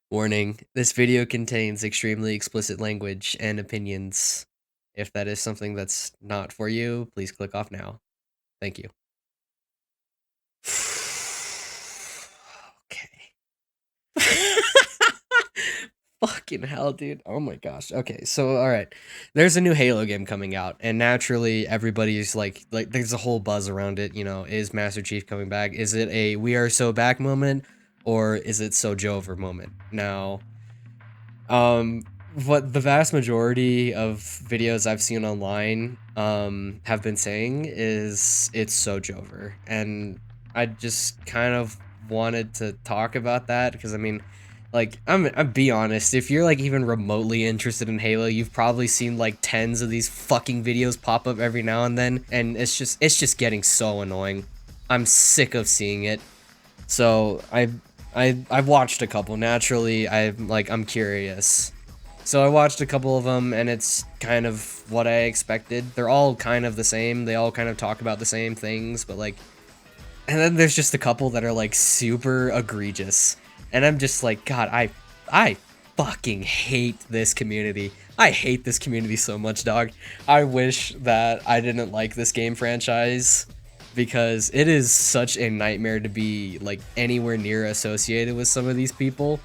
Warning, this video contains extremely explicit language and opinions. If that is something that's not for you, please click off now. Thank you. Okay. Fucking hell, dude. Oh my gosh. Okay, so all right. There's a new Halo game coming out, and naturally everybody's like there's a whole buzz around it, is Master Chief coming back? Is it a we are so back moment or is it so Jover moment? Now, um what the vast majority of videos I've seen online have been saying is it's so Jover. And I just kind of wanted to talk about that because I mean, like, I'm be honest, if you're like even remotely interested in Halo, you've probably seen like tens of these fucking videos pop up every now and then, and it's just getting so annoying. I'm sick of seeing it. So I've watched a couple. Naturally, I'm curious. So I watched a couple of them, and it's kind of what I expected. They're all kind of the same. They all kind of talk about the same things, but like, and then there's just a couple that are like super egregious. And I'm just like, God, I fucking hate this community. I hate this community so much, dog. I wish that I didn't like this game franchise because it is such a nightmare to be like anywhere near associated with some of these people.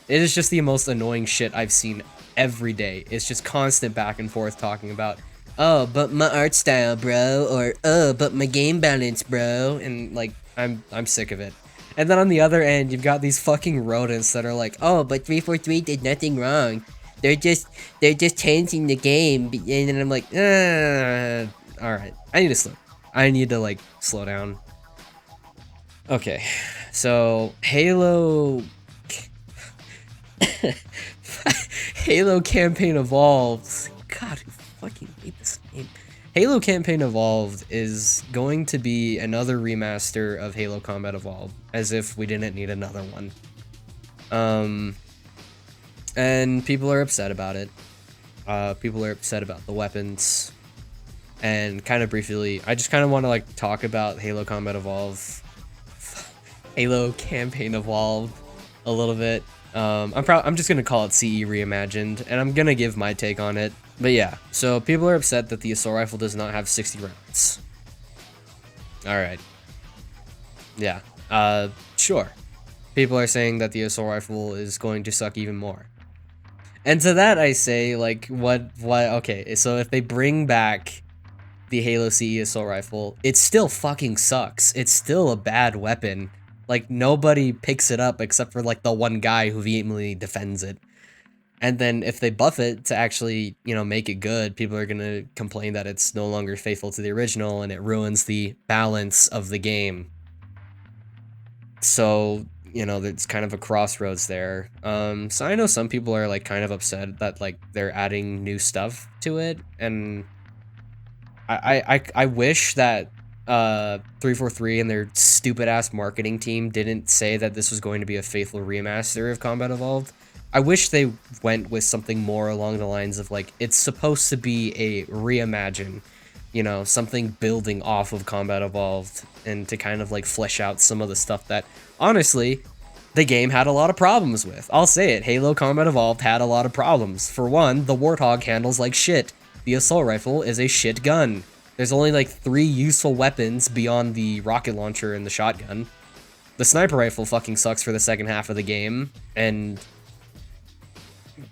It is just the most annoying shit I've seen every day. It's just constant back and forth talking about, oh, but my art style, bro, or oh, but my game balance, bro, and like I'm sick of it. And then on the other end, you've got these fucking rodents that are like, oh, but 343 did nothing wrong. They're just changing the game, and then I'm like, all right, I need to slow. I need to like slow down. Okay, so Halo Halo Campaign Evolved. God, I fucking hate this game. Halo Campaign Evolved is going to be another remaster of Halo Combat Evolved, as if we didn't need another one. And people are upset about it. People are upset about the weapons. And kind of briefly, I just kind of want to like talk about Halo Combat Evolved, Halo Campaign Evolved a little bit. I'm just gonna call it CE Reimagined, and I'm gonna give my take on it. But yeah, so people are upset that the assault rifle does not have 60 rounds. All right. Yeah. Sure. People are saying that the assault rifle is going to suck even more. And to that I say, like, what, okay, so if they bring back the Halo CE assault rifle, it still fucking sucks. It's still a bad weapon. Like, nobody picks it up except for, like, the one guy who vehemently defends it. And then if they buff it to actually, make it good, people are gonna complain that it's no longer faithful to the original and it ruins the balance of the game. So, there's kind of a crossroads there. So I know some people are, like, kind of upset that, like, they're adding new stuff to it, and I wish that 343 and their stupid ass marketing team didn't say that this was going to be a faithful remaster of Combat Evolved. I wish they went with something more along the lines of like it's supposed to be a reimagine, something building off of Combat Evolved and to kind of like flesh out some of the stuff that honestly the game had a lot of problems with. I'll say it, Halo Combat Evolved had a lot of problems. For one, the Warthog handles like shit. The assault rifle is a shit gun. There's only like 3 useful weapons beyond the rocket launcher and the shotgun. The sniper rifle fucking sucks for the second half of the game, and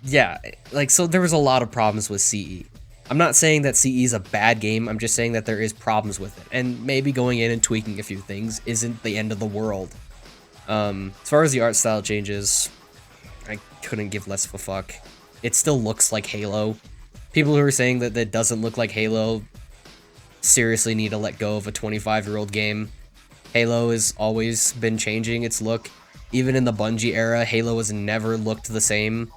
yeah, like, so there was a lot of problems with CE. I'm not saying that CE is a bad game, I'm just saying that there is problems with it, and maybe going in and tweaking a few things isn't the end of the world. As far as the art style changes, I couldn't give less of a fuck. It still looks like Halo. People who are saying that that doesn't look like Halo seriously need to let go of a 25-year-old game. Halo has always been changing its look. Even in the Bungie era, Halo has never looked the same.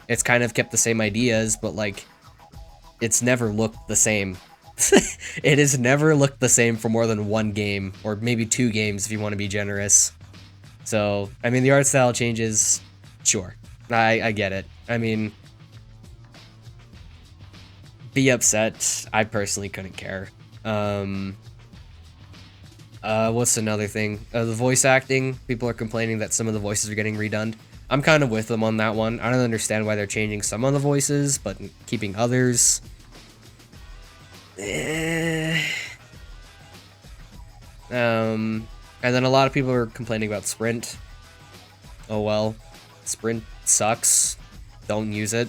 It's kind of kept the same ideas, but like, it's never looked the same. It has never looked the same for more than one game, or maybe 2 games if you want to be generous. So, I mean, the art style changes, sure. I get it. I mean, be upset. I personally couldn't care. What's another thing? The voice acting. People are complaining that some of the voices are getting redone. I'm kind of with them on that one. I don't understand why they're changing some of the voices, but keeping others. And then a lot of people are complaining about Sprint. Oh well, Sprint sucks. Don't use it.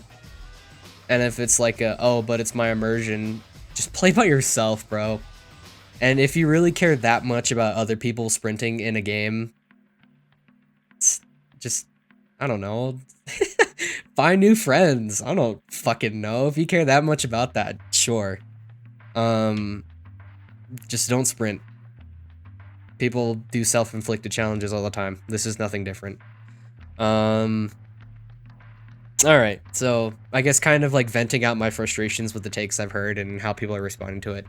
And if it's like but it's my immersion, just play by yourself, bro. And if you really care that much about other people sprinting in a game, just, I don't know, find new friends. I don't fucking know. If you care that much about that, sure. Just don't sprint. People do self-inflicted challenges all the time. This is nothing different. Alright, so I guess kind of like venting out my frustrations with the takes I've heard and how people are responding to it.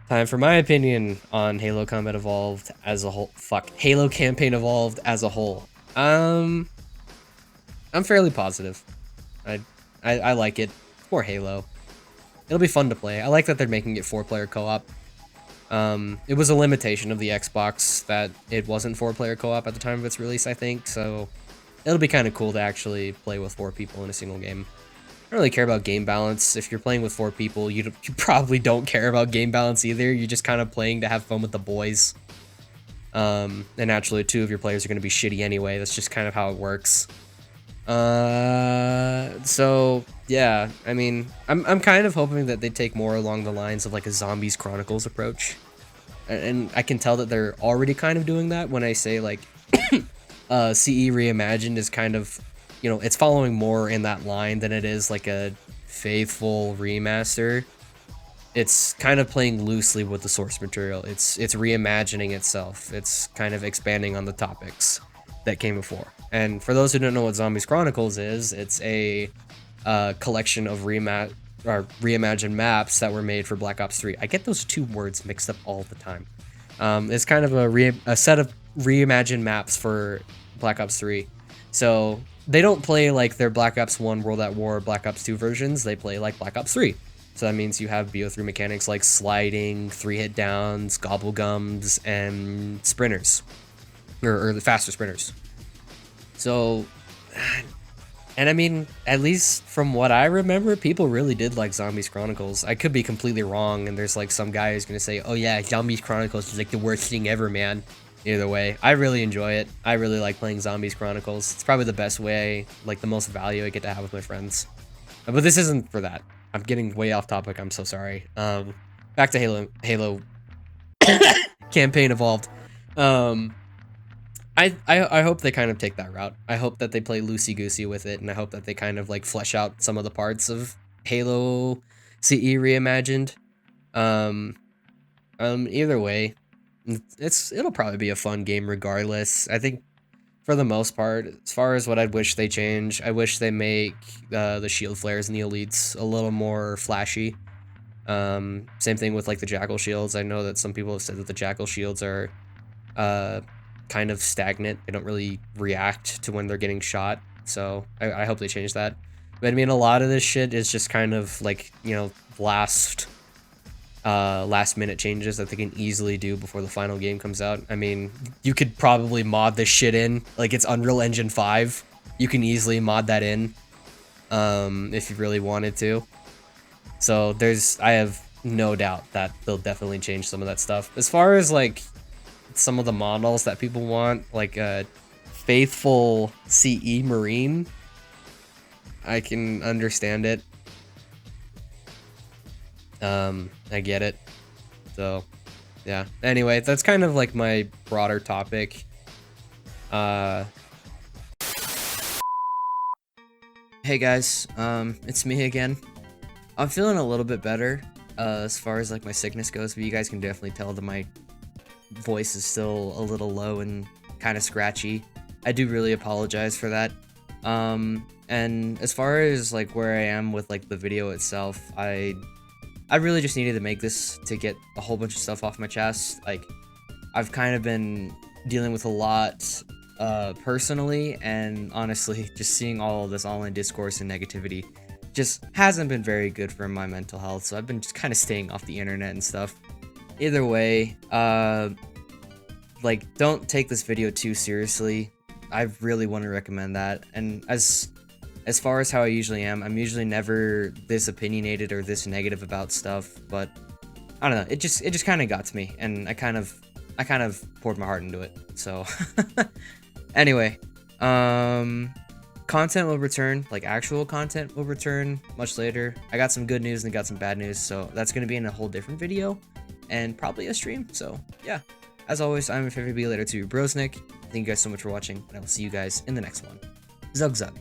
Time for my opinion on Halo Combat Evolved as a whole. Halo Campaign Evolved as a whole. I'm fairly positive. I like it. It's more Halo. It'll be fun to play. I like that they're making it 4-player co-op. It was a limitation of the Xbox that it wasn't 4-player co-op at the time of its release, I think, so it'll be kind of cool to actually play with 4 people in a single game. I don't really care about game balance. If you're playing with 4 people, you probably don't care about game balance either. You're just kind of playing to have fun with the boys. And naturally, 2 of your players are going to be shitty anyway. That's just kind of how it works. So yeah, I mean, I'm kind of hoping that they take more along the lines of like a Zombies Chronicles approach. And I can tell that they're already kind of doing that when I say like CE Reimagined is kind of, you know, it's following more in that line than it is like a faithful remaster. It's kind of playing loosely with the source material. It's reimagining itself. It's kind of expanding on the topics that came before. And for those who don't know what Zombies Chronicles is, it's a collection of reimagined maps that were made for Black Ops 3. I get those 2 words mixed up all the time. It's kind of a set of reimagined maps for Black Ops 3. So they don't play like their Black Ops 1, World at War, Black Ops 2 versions. They play like Black Ops 3. So that means you have BO3 mechanics like sliding, 3-hit downs, gobblegums, and sprinters. Or the faster sprinters. So, and I mean, at least from what I remember, people really did like Zombies Chronicles. I could be completely wrong, and there's like some guy who's gonna say, oh yeah, Zombies Chronicles is like the worst thing ever, man. Either way, I really enjoy it. I really like playing Zombies Chronicles. It's probably the best way, like the most value I get to have with my friends. But this isn't for that. I'm getting way off topic, I'm so sorry. Back to Halo Campaign Evolved. I hope they kind of take that route. I hope that they play loosey-goosey with it, and I hope that they kind of like flesh out some of the parts of Halo CE Reimagined. Either way, it'll probably be a fun game regardless. I think for the most part, as far as what I'd wish they change, I wish they make the shield flares and the elites a little more flashy. Same thing with like the jackal shields. I know that some people have said that the jackal shields are kind of stagnant. They don't really react to when they're getting shot. So I hope they change that. But I mean, a lot of this shit is just kind of like, you know, last minute changes that they can easily do before the final game comes out. I mean, you could probably mod this shit in. Like, it's Unreal Engine 5. You can easily mod that in if you really wanted to. So I have no doubt that they'll definitely change some of that stuff. As far as like some of the models that people want, like a faithful CE Marine, I can understand it. I get it. So, yeah. Anyway, that's kind of like my broader topic. Hey guys, it's me again. I'm feeling a little bit better, as far as like my sickness goes, but you guys can definitely tell that my voice is still a little low and kind of scratchy. I do really apologize for that. And as far as like where I am with like the video itself, I really just needed to make this to get a whole bunch of stuff off my chest. Like, I've kind of been dealing with a lot personally, and honestly, just seeing all of this online discourse and negativity just hasn't been very good for my mental health, so I've been just kind of staying off the internet and stuff. either way, like, don't take this video too seriously. I really want to recommend that. And as far as how I usually am, I'm usually never this opinionated or this negative about stuff, but I don't know, it just kind of got to me, and I kind of poured my heart into it. So anyway, content will return, like actual content will return much later. I got some good news and I got some bad news, so that's going to be in a whole different video and probably a stream. So yeah, as always, I'm your favorite be later to Brosnick. Thank you guys so much for watching, and I will see you guys in the next one. Zug zug.